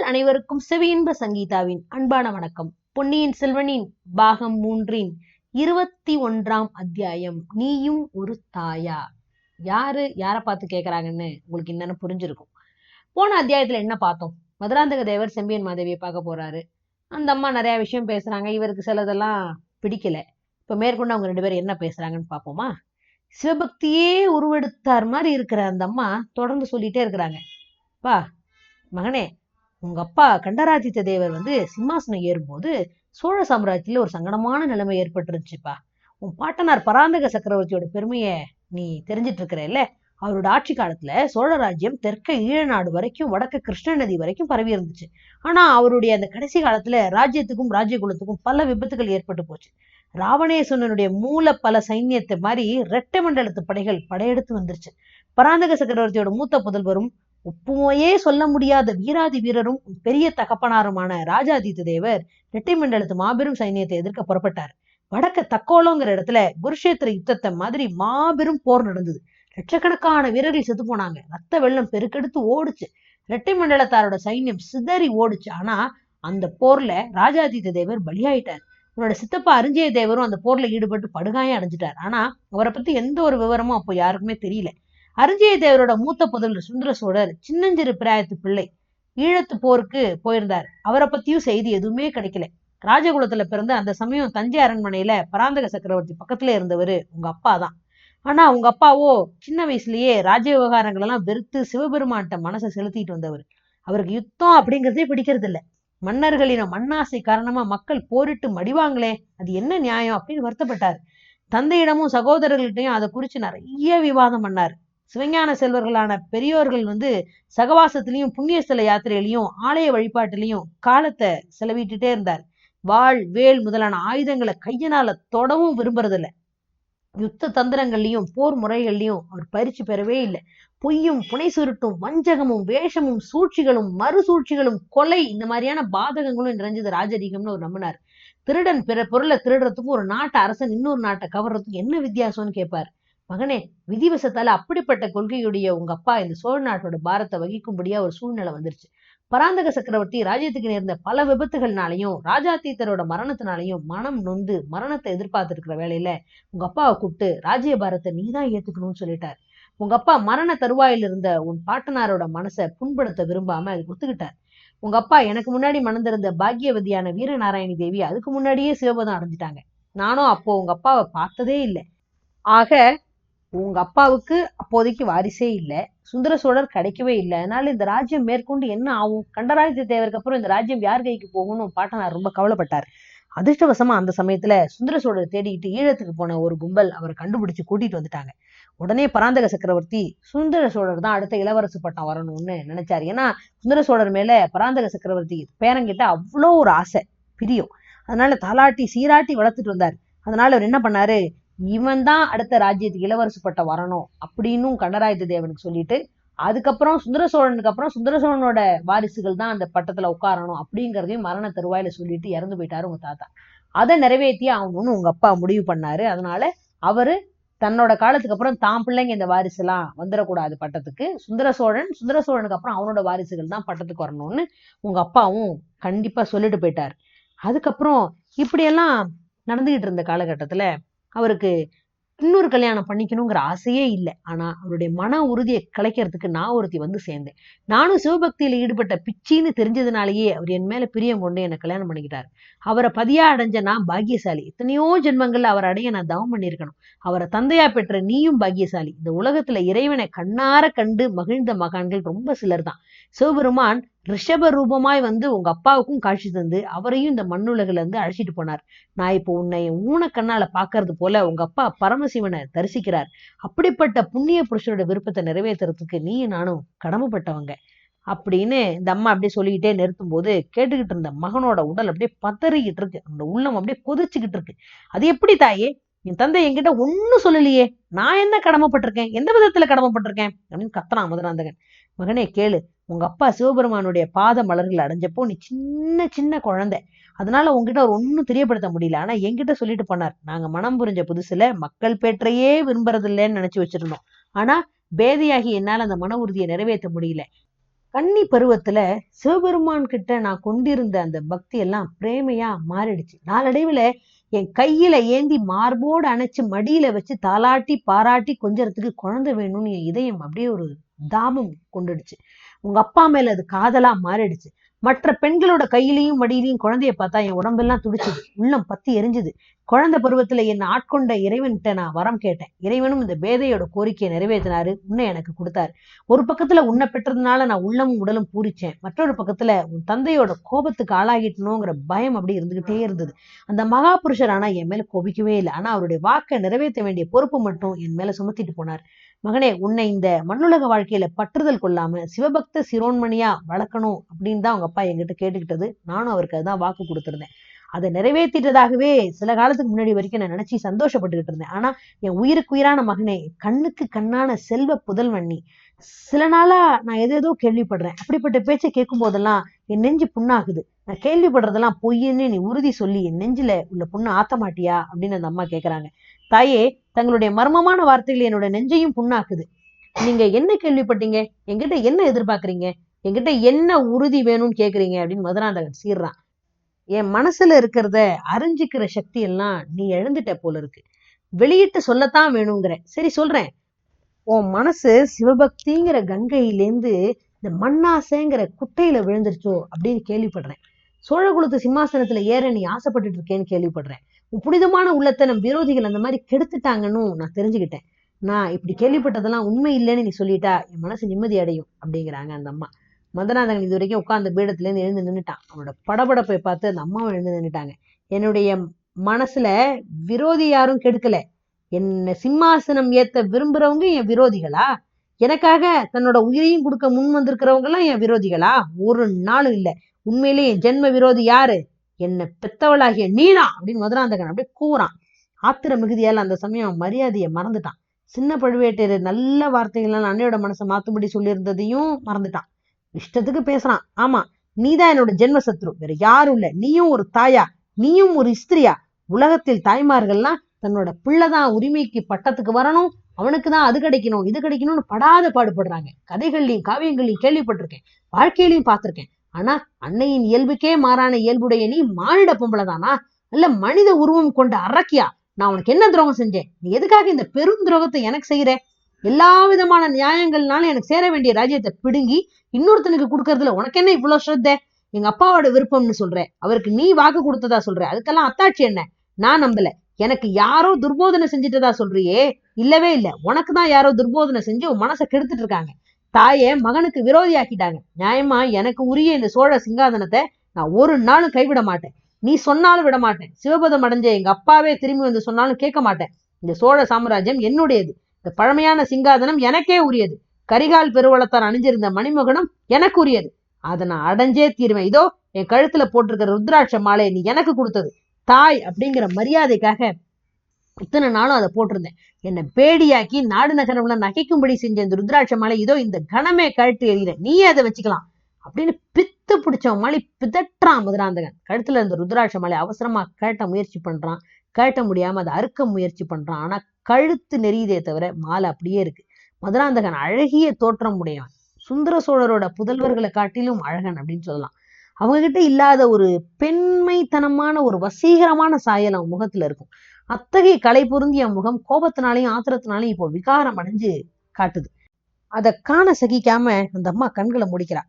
நேயர்கள் அனைவருக்கும் செவியின்ப சங்கீதாவின் அன்பான வணக்கம். பொன்னியின் செல்வனின் பாகம் 3 21 அத்தியாயம் நீயும் ஒரு தாயா. யாரை பார்த்து கேட்கறாங்கன்னு உங்களுக்கு என்னன்னு புரிஞ்சிருக்கும். போன அத்தியாயத்துல என்ன பார்த்தோம்? மதுராந்தக தேவர் செம்பியன் மாதேவியை பார்க்க போறாரு. அந்த அம்மா நிறைய விஷயம் பேசுறாங்க. இவருக்கு சிலதெல்லாம் பிடிக்கல. இப்ப மேற்கொண்டு அவங்க 2 பேரும் என்ன பேசுறாங்கன்னு பார்ப்போமா? சிவபக்தியே உருவெடுத்தார் மாதிரி இருக்கிற அந்த அம்மா தொடர்ந்து சொல்லிட்டே இருக்கிறாங்க. பா மகனே, உங்க அப்பா கண்டராதித்த தேவர் சிம்மாசனம் ஏறும்போது சோழ சாம்ராஜ்யத்துல ஒரு சங்கடமான நிலைமை ஏற்பட்டுருச்சுப்பா. உன் பாட்டனார் பராந்தக சக்கரவர்த்தியோட பெருமைய நீ தெரிஞ்சிட்டு இருக்கிறல்ல. அவரோட ஆட்சி காலத்துல சோழ ராஜ்யம் தெற்க ஈழநாடு வரைக்கும் வடக்கு கிருஷ்ண நதி வரைக்கும் பரவி இருந்துச்சு. ஆனா அவருடைய அந்த கடைசி காலத்துல ராஜ்யத்துக்கும் ராஜ்யகுலத்துக்கும் பல விபத்துகள் ஏற்பட்டு போச்சு. ராவணேஸ்வரனுடைய மூல பல சைன்யத்தை மாதிரி ரெட்டை மண்டலத்து படைகள் படையெடுத்து வந்துருச்சு. பராந்தக சக்கரவர்த்தியோட மூத்த புதல்வரும் ஒப்புமையே சொல்ல முடியாத வீராதி வீரரும் பெரிய தகப்பனாருமான ராஜாதித்த தேவர் இரட்டை மண்டலத்து மாபெரும் சைன்யத்தை எதிர்க்க புறப்பட்டார். வடக்க தக்கோலங்கிற இடத்துல குருஷேத்திர யுத்தத்தை மாதிரி மாபெரும் போர் நடந்தது. லட்சக்கணக்கான வீரர்கள் செத்து போனாங்க. ரத்த வெள்ளம் பெருக்கெடுத்து ஓடுச்சு. இரட்டை மண்டலத்தாரோட சைன்யம் சிதறி ஓடுச்சு. ஆனா அந்த போர்ல ராஜாதித்த தேவர் பலியாயிட்டார். உன்னோட சித்தப்பா அரிஞ்சய தேவரும் அந்த போர்ல ஈடுபட்டு படுகாயம் அடைஞ்சிட்டார். ஆனா அவரை பத்தி எந்த ஒரு விவரமும் அப்போ யாருக்குமே தெரியல. அரிஞ்சய தேவரோட மூத்த புதல்வர் சுந்தர சோழர் சின்னஞ்சிறு பிராயத்து பிள்ளை ஈழத்து போருக்கு போயிருந்தார். அவரை பத்தியும் செய்தி எதுவுமே கிடைக்கல. ராஜகுலத்துல பிறந்த அந்த சமயம் தஞ்சை அரண்மனையில பராந்தக சக்கரவர்த்தி பக்கத்துல இருந்தவர் உங்க அப்பா தான். ஆனா உங்க அப்பாவோ சின்ன வயசுலயே ராஜ விவகாரங்கள் எல்லாம் வெறுத்து சிவபெருமான்கிட்ட மனசை செலுத்திட்டு வந்தவர். அவருக்கு யுத்தம் அப்படிங்கிறதே பிடிக்கிறது இல்ல. மன்னர்களின் மண்ணாசை காரணமா மக்கள் போரிட்டு மடிவாங்களே, அது என்ன நியாயம் அப்படின்னு வருத்தப்பட்டார். தந்தையிடமும் சகோதரர்கள்ட்டையும் அதை குறிச்சு நிறைய விவாதம் பண்ணார். சிவஞான செல்வர்களான பெரியோர்கள் சகவாசத்திலையும் புண்ணிய ஸ்தல யாத்திரையிலையும் ஆலய வழிபாட்டிலையும் காலத்தை செலவிட்டுட்டே இருந்தார். வாழ் வேல் முதலான ஆயுதங்களை கையினால தொடவும் விரும்புறதில்ல. யுத்த தந்திரங்கள்லயும் போர் முறைகள்லயும் அவர் பயிற்சி பெறவே இல்லை. பொய்யும் புனை சுருட்டும் வஞ்சகமும் வேஷமும் சூழ்ச்சிகளும் மறுசூழ்ச்சிகளும் கொலை இந்த மாதிரியான பாதகங்களும் நிறைஞ்சது ராஜரீகம்னு அவர் நம்பினார். திருடன் பிற பொருளை திருடுறதுக்கும் ஒரு நாட்டு அரசன் இன்னொரு நாட்டை கவர்றதுக்கும் என்ன வித்தியாசம்னு கேட்பார். மகனே, விதிவசத்தால அப்படிப்பட்ட கொள்கையுடைய உங்க அப்பா இந்த சோழ நாட்டோட பாரத்தை வகிக்கும்படியா ஒரு சூழ்நிலை வந்துருச்சு. பராந்தக சக்கரவர்த்தி ராஜ்யத்துக்கு நேர்ந்த பல விபத்துகள்னாலையும் ராஜாத்தீத்தரோட மரணத்தினாலையும் மனம் நொந்து மரணத்தை எதிர்பார்த்து இருக்கிற வேலையில உங்க அப்பாவை கூப்பிட்டு ராஜ்ய பாரத்தை நீதான் ஏத்துக்கணும்னு சொல்லிட்டார். உங்க அப்பா மரண தருவாயில் இருந்த உன் பாட்டனாரோட மனசை புண்படுத்த விரும்பாம அது ஒத்துக்கிட்டார். உங்க அப்பா எனக்கு முன்னாடி மணந்திருந்த பாக்யவதியான வீரநாராயணி தேவி அதுக்கு முன்னாடியே சிவபதம் அடைஞ்சிட்டாங்க. நானும் அப்போ உங்க அப்பாவை பார்த்ததே இல்லை. ஆக உங்க அப்பாவுக்கு அப்போதைக்கு வாரிசே இல்லை. சுந்தர சோழர் கிடைக்கவே இல்லை. அதனால இந்த ராஜ்யம் மேற்கொண்டு என்ன ஆகும்? கண்டராதித்த தேவருக்கு அப்புறம் இந்த ராஜ்யம் யார் கைக்கு போகும்னு பாட்டனார் ரொம்ப கவலைப்பட்டார். அதிர்ஷ்டவசமா அந்த சமயத்துல சுந்தர சோழர் தேடிக்கிட்டு ஈழத்துக்கு போன ஒரு கும்பல் அவரை கண்டுபிடிச்சு கூட்டிட்டு வந்துட்டாங்க. உடனே பராந்தக சக்கரவர்த்தி சுந்தர சோழர் தான் அடுத்த இளவரசு பட்டம் வரணும்னு நினைச்சாரு. ஏன்னா சுந்தர சோழர் மேல பராந்தக சக்கரவர்த்தி பேரங்கிட்ட அவ்வளோ ஒரு ஆசை, பிரியம். அதனால தாலாட்டி சீராட்டி வளர்த்துட்டு வந்தார். அதனால அவர் என்ன பண்ணாரு, இவன் தான் அடுத்த ராஜ்யத்துக்கு இளவரசு பட்டம் வரணும் அப்படின்னு கண்டராதித்த தேவனுக்கு சொல்லிட்டு, அதுக்கப்புறம் சுந்தர சோழனுக்கு அப்புறம் சுந்தர சோழனோட வாரிசுகள் தான் அந்த பட்டத்துல உட்காரணும் அப்படிங்கிறதையும் மரண தருவாயில சொல்லிட்டு இறந்து போயிட்டாரு உங்க தாத்தா. அதை நிறைவேற்றி ஆகணும்னு உங்க அப்பா முடிவு பண்ணாரு. அதனால அவரு தன்னோட காலத்துக்கு அப்புறம் தான் பிள்ளைங்க இந்த வாரிசு எல்லாம் வந்துடக்கூடாது பட்டத்துக்கு. சுந்தர சோழனுக்கு அப்புறம் அவனோட வாரிசுகள் தான் பட்டத்துக்கு வரணும்னு உங்க அப்பாவும் கண்டிப்பா சொல்லிட்டு போயிட்டாரு. அதுக்கப்புறம் இப்படியெல்லாம் நடந்துகிட்டு இருந்த காலகட்டத்துல அவருக்கு இன்னொரு கல்யாணம் பண்ணிக்கணுங்கிற ஆசையே இல்லை. ஆனா அவருடைய மன உறுதியை கலைக்கிறதுக்கு நான் ஒருத்தி சேர்ந்தேன். நானும் சிவபக்தியில ஈடுபட்ட பிச்சின்னு தெரிஞ்சதுனாலேயே அவர் என் மேல பிரியம் கொண்டு என்னை கல்யாணம் பண்ணிக்கிட்டாரு. அவரை பதியா அடைஞ்ச நான் பாக்கியசாலி. எத்தனையோ ஜென்மங்கள்ல அவர் அடைய நான் தவம் பண்ணியிருக்கணும். அவரை தந்தையா பெற்ற நீயும் பாக்கியசாலி. இந்த உலகத்துல இறைவனை கண்ணார கண்டு மகிழ்ந்த மகான்கள் ரொம்ப சிலர் தான். சிவபெருமான் ரிஷப ரூபமாய் உங்க அப்பாவுக்கும் காட்சி தந்து அவரையும் இந்த மண்ணுலகில அழைச்சிட்டு போனார். நான் இப்போ உன்னை ஊனக்கண்ணால பாக்குறது போல உங்க அப்பா பரமசிவனை தரிசிக்கிறார். அப்படிப்பட்ட புண்ணிய புருஷனோட விருப்பத்தை நிறைவேற்றுறதுக்கு நீயும் நானும் கடமைப்பட்டவங்க அப்படின்னு இந்த அம்மா அப்படியே சொல்லிக்கிட்டே நிறுத்தும் போது கேட்டுக்கிட்டு இருந்த மகனோட உடல் அப்படியே பதறிக்கிட்டு இருக்கு. அந்த உள்ளம் அப்படியே கொதிச்சுக்கிட்டு இருக்கு. அது எப்படி தாயே, என் தந்தை என்கிட்ட ஒன்னும் சொல்லலையே, நான் என்ன கடமைப்பட்டிருக்கேன், எந்த விதத்துல கடமைப்பட்டிருக்கேன் அப்படின்னு கத்துறான் மதுராந்தகன். மகனே கேளு, உங்க அப்பா சிவபெருமானுடைய பாத மலர்கள் அடைஞ்சப்போ நீ சின்ன சின்ன குழந்தை. அதனால உங்ககிட்ட அவர் ஒன்னும் தெரியப்படுத்த முடியல. ஆனா என்கிட்ட சொல்லிட்டு போனார், நாங்க மனம் புரிஞ்ச புதுசுல மக்கள் பேற்றையே விரும்புறது இல்லைன்னு நினைச்சு வச்சிருந்தோம். ஆனா பேதையாகி என்னால அந்த மன உறுதியை நிறைவேற்ற முடியல. கன்னி பருவத்துல சிவபெருமான் கிட்ட நான் கொண்டிருந்த அந்த பக்தி எல்லாம் பிரேமையா மாறிடுச்சு. நாளடைவுல என் கையில ஏந்தி மார்போடு அணைச்சு மடியில வச்சு தாலாட்டி பாராட்டி கொஞ்சறதுக்கு குழந்தை வேணும்னு என் இதயம் அப்படியே ஒரு தாபம் கொண்டுடுச்சு. உங்க அப்பா மேல அது காதலா மாறிடுச்சு. மற்ற பெண்களோட கையிலையும் மடியிலையும் குழந்தைய பார்த்தா என் உடம்பெல்லாம் துடிச்சுது, உள்ளம் பத்தி எரிஞ்சுது. குழந்தை பருவத்துல என்னை ஆட்கொண்ட இறைவன்கிட்ட நான் வரம் கேட்டேன். இறைவனும் இந்த பேதையோட கோரிக்கையை நிறைவேற்றினாரு, உன்னை எனக்கு கொடுத்தாரு. ஒரு பக்கத்துல உன்னை பெற்றதுனால நான் உள்ளமும் உடலும் பூரிச்சேன், மற்றொரு பக்கத்துல உன் தந்தையோட கோபத்துக்கு ஆளாகிட்டணுங்கிற பயம் அப்படி இருந்துகிட்டே இருந்தது. அந்த மகா புருஷர் ஆனா என் மேல கோபிக்கவே இல்லை. ஆனா அவருடைய வாக்கை நிறைவேற்ற வேண்டிய பொறுப்பு மட்டும் என் மேல சுமத்திட்டு போனார். மகனே, உன்னை இந்த மண்ணுலக வாழ்க்கையில பற்றுதல் கொள்ளாம சிவபக்த சிரோன்மணியா வளர்க்கணும் அப்படின்னு தான் அவங்க அப்பா என்கிட்ட கேட்டுக்கிட்டது. நானும் அவருக்கு அதுதான் வாக்கு கொடுத்திருந்தேன். அதை நிறைவேற்றிட்டதாகவே சில காலத்துக்கு முன்னாடி வரைக்கும் நான் நினைச்சு சந்தோஷப்பட்டுக்கிட்டு இருந்தேன். ஆனா என் உயிருக்கு உயிரான மகனே, கண்ணுக்கு கண்ணான செல்வ புதல்வன் நீ. சில நாளா நான் ஏதேதோ கேள்விப்படுறேன். அப்படிப்பட்ட பேச்சை கேட்கும் போதெல்லாம் என் நெஞ்சு புண்ணாகுது. நான் கேள்விப்படுறதெல்லாம் பொய்ன்னு நீ உறுதி சொல்லி என் நெஞ்சில உள்ள புண்ணை ஆத்த மாட்டியா அப்படின்னு அந்த அம்மா கேட்கறாங்க. தாயே, தங்களுடைய மர்மமான வார்த்தைகள் என்னோட நெஞ்சையும் புண்ணாக்குது. நீங்க என்ன கேள்விப்பட்டீங்க? என்கிட்ட என்ன எதிர்பார்க்கறீங்க? என்கிட்ட என்ன உறுதி வேணும்னு கேக்குறீங்க அப்படின்னு மதுராந்தகன் சீர்றான். என் மனசுல இருக்கிறத அறிஞ்சிக்கிற சக்தி எல்லாம் நீ எழுந்துட்ட போல இருக்கு. வெளியிட்டு சொல்லத்தான் வேணுங்கிற. சரி, சொல்றேன். உன் மனசு சிவபக்திங்கிற கங்கையிலேருந்து இந்த மண்ணாசைங்கிற குட்டையில விழுந்துருச்சோ அப்படின்னு கேள்விப்படுறேன். சோழகுலத்து சிம்மாசனத்துல ஏற நீ ஆசைப்பட்டுட்டு இருக்கேன்னு கேள்விப்படுறேன். உன் புனிதமான உள்ளத்தை நம் விரோதிகள் அந்த மாதிரி கெடுத்துட்டாங்கன்னு நான் தெரிஞ்சுக்கிட்டேன். நான் இப்படி கேள்விப்பட்டதெல்லாம் உண்மை இல்லைன்னு நீ சொல்லிட்டா என் மனசு நிம்மதி அடையும் அப்படிங்கிறாங்க அந்த அம்மா. மதுராந்தகன் இது வரைக்கும் உட்கார்ந்த பீடத்துல இருந்து எழுந்து நின்றுட்டான். அவனோட படபடப்பை பார்த்து அந்த அம்மாவும் எழுந்து நின்றுட்டாங்க. என்னுடைய மனசுல விரோதி யாரும் கெடுக்கல. என்ன சிம்மாசனம் ஏத்த விரும்புறவங்க என் விரோதிகளா? எனக்காக தன்னோட உயிரையும் கொடுக்க முன் வந்திருக்கிறவங்க எல்லாம் என் விரோதிகளா? ஒரு நாளும் இல்ல. உண்மையிலேயே என் ஜென்ம விரோதி யாரு? என்ன பெத்தவளாகிய நீதான் அப்படின்னு மதுராந்தகன் அப்படியே கூறான். ஆத்திர மிகுதியால் அந்த சமயம் மரியாதையை மறந்துட்டான். சின்ன பழுவேட்டையர் நல்ல வார்த்தைகள் அன்னையோட மனசை மாத்தும்படி சொல்லியிருந்ததையும் மறந்துட்டான். இஷ்டத்துக்கு பேசுறான். ஆமா, நீதான் என்னோட ஜென்ம சத்ரு, வேற யாரும் இல்ல. நீயும் ஒரு தாயா, நீயும் ஒரு ஸ்திரியா. உலகத்தில் தாய்மார்கள்லாம் தன்னோட பிள்ளைதான் உரிமைக்கு பட்டத்துக்கு வரணும், அவனுக்குதான் அது கிடைக்கணும் இது கிடைக்கணும்னு படாத பாடுபடுறாங்க. கதைகள்லையும் காவியங்களையும் கேள்விப்பட்டிருக்கேன், வாழ்க்கையிலையும் பார்த்திருக்கேன். ஆனா அன்னையின் இயல்புக்கே மாறான இயல்புடைய நீ மானிட பொம்பளைதானா? இல்ல மனித உருவம் கொண்ட அரக்கியா? நான் உனக்கு என்ன துரோகம் செஞ்சேன்? நீ எதுக்காக இந்த பெரும் துரோகத்தை எனக்கு செய்யற? எல்லா விதமான நியாயங்கள்னாலும் எனக்கு சேர வேண்டிய ராஜ்யத்தை பிடுங்கி இன்னொருத்தனுக்கு கொடுக்கறதுல உனக்கு என்ன இவ்வளவு ஸ்ரத்த? எங்க அப்பாவோட விருப்பம்னு சொல்ற, அவருக்கு நீ வாக்கு கொடுத்ததா சொல்ற, அதுக்கெல்லாம் அத்தாட்சி என்ன? நான் நம்பல. எனக்கு யாரோ துர்போதனை செஞ்சுட்டதா சொல்றியே? இல்லவே இல்ல. உனக்கு தான் யாரோ துர்போதனை செஞ்சு உன் மனசை கெடுத்துட்டு இருக்காங்க. தாயை மகனுக்கு விரோதி ஆக்கிட்டாங்க. நியாயமா எனக்கு உரிய இந்த சோழ சிங்காதனத்தை நான் ஒரு நாளும் கைவிட மாட்டேன். நீ சொன்னாலும் விட மாட்டேன். சிவபதம் அடைஞ்ச எங்க அப்பாவே திரும்பி வந்து சொன்னாலும் கேட்க மாட்டேன். இந்த சோழ சாம்ராஜ்யம் என்னுடையது. இந்த பழமையான சிங்காதனம் எனக்கே உரியது. கரிகால் பெருவளத்தார் அணிஞ்சிருந்த மணிமகுடம் எனக்கு உரியது. அதை நான் அடைஞ்சே தீருவேன். இதோ என் கழுத்துல போட்டிருக்கிற ருத்ராட்ச மாலை நீ எனக்கு கொடுத்தது. தாய் அப்படிங்கிற மரியாதைக்காக இத்தனை நாளும் அதை போட்டிருந்தேன். என்னை பேடியாக்கி நாடு நகரம்ல நகைக்கும்படி செஞ்ச இந்த ருத்ராட்ச மாலை இதோ இந்த கணமே கழட்டு எறிகிறேன், நீயே அதை வச்சுக்கலாம் அப்படின்னு பித்து பிடிச்ச மாலை பிதற்றான் மதுராந்தகன். கழுத்துல இருந்த ருத்ராட்ச மாலை அவசரமா கழட்ட முயற்சி பண்றான். கழட்ட முடியாம அதை அறுக்க முயற்சி பண்றான். ஆனா கழுத்து நெறியதே தவிர மாலை அப்படியே இருக்கு. மதுராந்தகன் அழகிய தோற்றம் உடையவன். சுந்தர சோழரோட புதல்வர்களை காட்டிலும் அழகன் அப்படின்னு சொல்லலாம். அவங்க கிட்ட இல்லாத ஒரு பெண்மைத்தனமான ஒரு வசீகரமான சாயல் அவன் முகத்துல இருக்கும். அத்தகைய கலை பொருந்திய முகம் கோபத்தினாலையும் ஆத்திரத்தினாலையும் இப்போ விகாரம் அடைஞ்சு காட்டுது. அதை காண சகிக்காம அந்த அம்மா கண்களை முடிக்கிறா.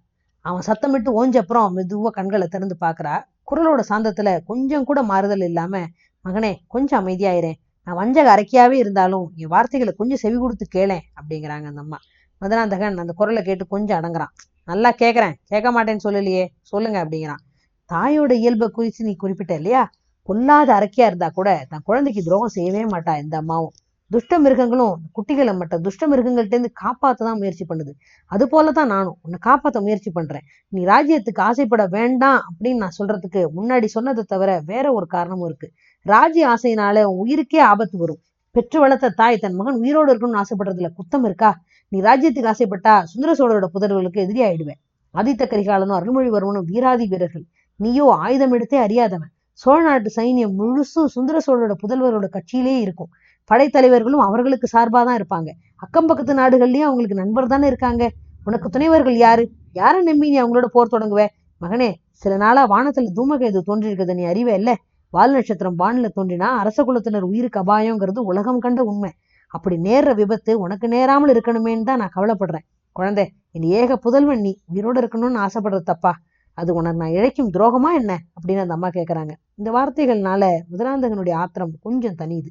அவன் சத்தமிட்டு ஓஞ்ச அப்புறம் மெதுவா கண்களை திறந்து பாக்குறா. குரலோட சாந்தத்துல கொஞ்சம் கூட மாறுதல் இல்லாம, மகனே கொஞ்சம் அமைதியாயிரேன், நான் வஞ்சக அரக்கியாவே இருந்தாலும் என் வார்த்தைகளை கொஞ்சம் செவி கொடுத்து கேளேன் அப்படிங்கிறாங்க அந்த அம்மா. மதுராந்தகன் அந்த குரலை கேட்டு கொஞ்சம் அடங்குறான். நல்லா கேட்கறேன், கேட்க மாட்டேன்னு சொல்லலையே, சொல்லுங்க அப்படிங்கிறான். தாயோட இயல்பை குறித்து நீ குறிப்பிட்ட இல்லையா? பொல்லாத அரக்கியா இருந்தா கூட தன் குழந்தைக்கு துரோகம் செய்யவே மாட்டா எந்த அம்மாவும். துஷ்ட மிருகங்களும் குட்டிகளை மற்ற துஷ்ட மிருகங்கள்ட்ட இருந்து காப்பாத்ததான் முயற்சி பண்ணுது. அது போலதான் நானும் உன்னை காப்பாத்த முயற்சி பண்றேன். நீ ராஜ்யத்துக்கு ஆசைப்பட வேண்டாம் அப்படின்னு நான் சொல்றதுக்கு முன்னாடி சொன்னதை தவிர வேற ஒரு காரணமும் இருக்கு. ராஜ்ய ஆசையினால உன் உயிருக்கே ஆபத்து வரும். பெற்று வளர்த்த தாய் தன் மகன் உயிரோடு இருக்கணும்னு ஆசைப்படுறதுல குத்தம் இருக்கா? நீ ராஜ்யத்துக்கு ஆசைப்பட்டா சுந்தர சோழரோட புதல்வர்களுக்கு எதிரி ஆயிடுவேன். ஆதித்த கரிகாலனும் அருள்மொழிவர்மனும் வீராதி வீரர்கள், நீயோ ஆயுதம் எடுத்தே அறியாதவன். சோழ நாட்டு சைன்யம் முழுசும் சுந்தர சோழரோட புதல்வரோட கட்சியிலே இருக்கும். படைத்தலைவர்களும் அவர்களுக்கு சார்பாதான் இருப்பாங்க. அக்கம் பக்கத்து நாடுகள்லயும் அவங்களுக்கு நண்பர் தானே இருக்காங்க. உனக்கு துணைவர்கள் யாரு? யாரை நம்பி நீ அவங்களோட போர் தொடங்குவ? மகனே, சில நாளா வானத்துல தூமகேது தோன்றிருக்கிறத நீ அறிவே இல்ல? வால் நட்சத்திரம் வானில தோன்றினா அரச குலத்தினர் உயிருக்கு அபாயங்கிறது உலகம் கண்ட உண்மை. அப்படி நேர்ற விபத்து உனக்கு நேராமல் இருக்கணுமேன்னு தான் நான் கவலைப்படுறேன். குழந்தை, என் ஏக புதல்வன் நீ உயிரோட இருக்கணும்னு ஆசைப்படுறது தப்பா? அது உனக்கு நான் இழைக்கும் துரோகமா என்ன அப்படின்னு அந்த அம்மா கேட்கறாங்க. இந்த வார்த்தைகள்னால மதுராந்தகனுடைய ஆத்திரம் கொஞ்சம் தனியுது.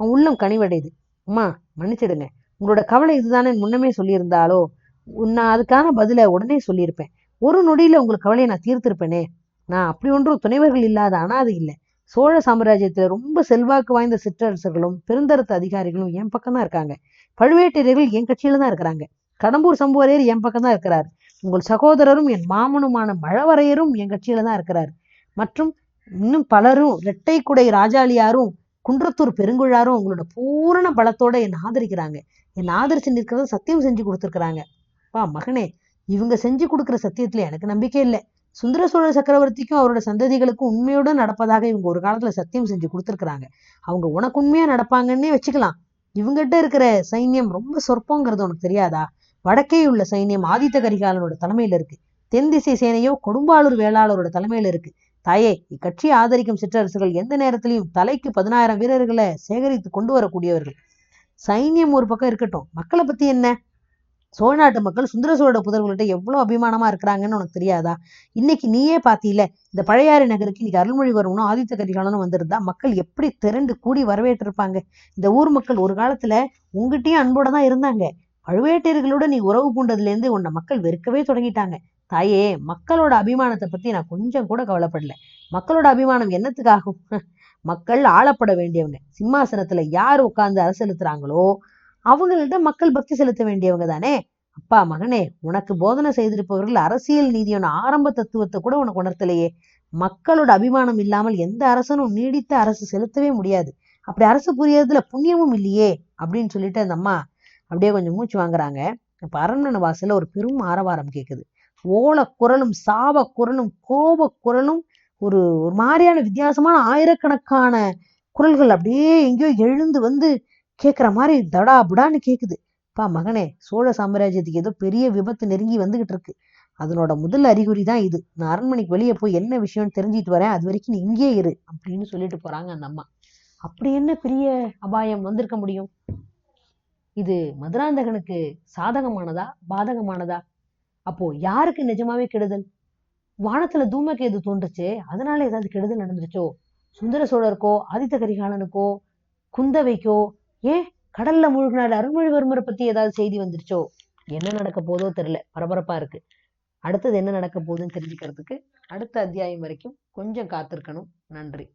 அவன் உள்ளம் கனிவடையுது. அம்மா, மன்னிச்சிடுங்க. உங்களோட கவலை இதுதானே முன்னமே சொல்லியிருந்தாலோ நான் அதுக்கான பதில உடனே சொல்லியிருப்பேன். ஒரு நொடியில உங்களுக்கு கவலையை நான் தீர்த்திருப்பேனே. நான் அப்படி ஒன்றும் துணைவர்கள் இல்லாத அனாதை இல்லை. சோழ சாம்ராஜ்யத்துல ரொம்ப செல்வாக்கு வாய்ந்த சிற்றரசர்களும் பெருந்தரத்து அதிகாரிகளும் என் பக்கம் தான் இருக்காங்க. பழுவேட்டரையர்கள் என் கட்சியில தான் இருக்கிறாங்க. கடம்பூர் சம்புவரையர் என் பக்கம் தான் இருக்கிறார். உங்கள் சகோதரரும் என் மாமனுமான மழவரையரும் என் கட்சியில தான் இருக்கிறார். மற்றும் இன்னும் பலரும் இரட்டை குடை ராஜாளியாரும் குன்றத்தூர் பெருங்குழாரும் உங்களோட பூரண பலத்தோட என்னை ஆதரிக்கிறாங்க. என்னை ஆதரிச்சு நிற்கிறத சத்தியம் செஞ்சு கொடுத்துருக்குறாங்க. மகனே, இவங்க செஞ்சு கொடுக்குற சத்தியத்துல எனக்கு நம்பிக்கை இல்லை. சுந்தர சோழ சக்கரவர்த்திக்கும் அவரோட சந்ததிகளுக்கும் உண்மையோட நடப்பதாக இவங்க ஒரு காலத்துல சத்தியம் செஞ்சு கொடுத்துருக்குறாங்க. அவங்க உனக்கு உண்மையா நடப்பாங்கன்னே வச்சுக்கலாம். இவங்கிட்ட இருக்கிற சைன்யம் ரொம்ப சொற்பங்கிறது உனக்கு தெரியாதா? வடக்கே உள்ள சைன்யம் ஆதித்த கரிகாலனோட தலைமையில இருக்கு. தென் திசை சேனையோ கொடும்பாளூர் வேளாளரோட தலைமையில இருக்கு. தாயே, இக்கட்சியை ஆதரிக்கும் சிற்றரசுகள் எந்த நேரத்திலையும் தலைக்கு 10,000 வீரர்களை சேகரித்து கொண்டு வரக்கூடியவர்கள். சைன்யம் ஒரு பக்கம் இருக்கட்டும், மக்களை பத்தி என்ன? சோழ நாட்டு மக்கள் சுந்தர சோழ புதல்வர்கள்ட்ட எவ்வளவு அபிமானமா இருக்கிறாங்கன்னு உனக்கு தெரியாதா? இன்னைக்கு நீயே பாத்தீல, இந்த பழையாறை நகருக்கு இன்னைக்கு அருள்மொழிவர்மனும் ஆதித்த கரிகாலனும் வந்திருந்தா மக்கள் எப்படி திரண்டு கூடி வரவேற்றிருப்பாங்க. இந்த ஊர் மக்கள் ஒரு காலத்துல உங்ககிட்டயும் அன்போட தான் இருந்தாங்க. பழுவேட்டையர்களோட நீ உறவு பூண்டதுல இருந்து உன்னை மக்கள் வெறுக்கவே தொடங்கிட்டாங்க. தாயே, மக்களோட அபிமானத்தை பத்தி நான் கொஞ்சம் கூட கவலைப்படல. மக்களோட அபிமானம் என்னத்துக்காகும்? மக்கள் ஆளப்பட வேண்டியவங்க. சிம்மாசனத்துல யார் உட்கார்ந்து அரசெலுத்துறாங்களோ அவங்கள்ட்ட மக்கள் பக்தி செலுத்த வேண்டியவங்க தானே. அப்பா, மகனே, உனக்கு போதனை செய்திருப்பவர்கள் அரசியல் நீதியோட ஆரம்ப தத்துவத்தை கூட உனக்கு உணர்த்தலையே. மக்களோட அபிமானம் இல்லாமல் எந்த அரசனும் நீடித்த அரசு செலுத்தவே முடியாது. அப்படி அரசு புரியறதுல புண்ணியமும் இல்லையே அப்படின்னு சொல்லிட்டு அந்த அம்மா அப்படியே கொஞ்சம் மூச்சு வாங்குறாங்க. இப்ப அரண்மனை வாசல்ல ஒரு பெரும் ஆரவாரம் கேக்குது. ஓல குரலும் சாவ குரலும் கோப குரலும் ஒரு ஒரு மாதிரியான வித்தியாசமான ஆயிரக்கணக்கான குரல்கள் அப்படியே எங்கேயோ எழுந்து வந்து கேட்குற மாதிரி தடா புடான்னு கேக்குது. மகனே, சோழ சாம்ராஜ்யத்துக்கு ஏதோ பெரிய விபத்து நெருங்கி வந்துகிட்டு இருக்கு. அதனோட முதல் அறிகுறி தான் இது. நான் அரண்மனைக்கு வெளியே போய் என்ன விஷயம்னு தெரிஞ்சிட்டு வரேன். அது வரைக்கும் நீ இங்கே இரு அப்படின்னு சொல்லிட்டு போறாங்க அந்த அம்மா. அப்படி என்ன பெரிய அபாயம் வந்திருக்க முடியும்? இது மதுராந்தகனுக்கு சாதகமானதா பாதகமானதா? அப்போ யாருக்கு நிஜமாவே கெடுதல்? வானத்துல தூமகேது தோன்றுச்சு, அதனால ஏதாவது கெடுதல் நடந்துருச்சோ? சுந்தர சோழருக்கோ ஆதித்த கரிகாலனுக்கோ குந்தவைக்கோ ஏன் கடல்ல மூழ்கினால அருள்மொழிவர்மரை பத்தி ஏதாவது செய்தி வந்துருச்சோ? என்ன நடக்க போதோ தெரியல, பரபரப்பா இருக்கு. அடுத்தது என்ன நடக்க போகுதுன்னு தெரிஞ்சுக்கிறதுக்கு அடுத்த அத்தியாயம் வரைக்கும் கொஞ்சம் காத்திருக்கணும். நன்றி.